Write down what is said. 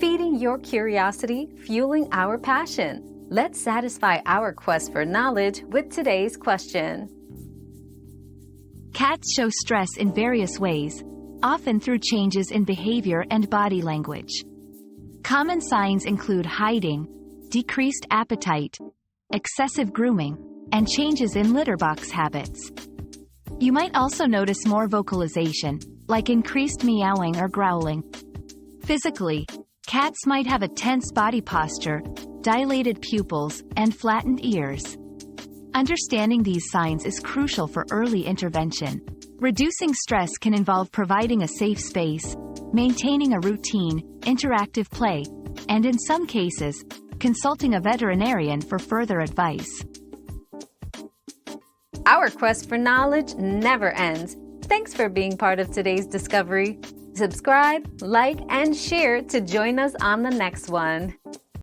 feeding your curiosity, fueling our passion. Let's satisfy our quest for knowledge with today's question. Cats show stress in various ways, often through changes in behavior and body language. Common signs include hiding, decreased appetite, excessive grooming, and changes in litter box habits. You might also notice more vocalization, like increased meowing or growling. Physically, cats might have a tense body posture, dilated pupils, and flattened ears. Understanding these signs is crucial for early intervention. Reducing stress can involve providing a safe space, maintaining a routine, interactive play, and in some cases, consulting a veterinarian for further advice. Our quest for knowledge never ends. Thanks for being part of today's discovery. Subscribe, like, and share to join us on the next one.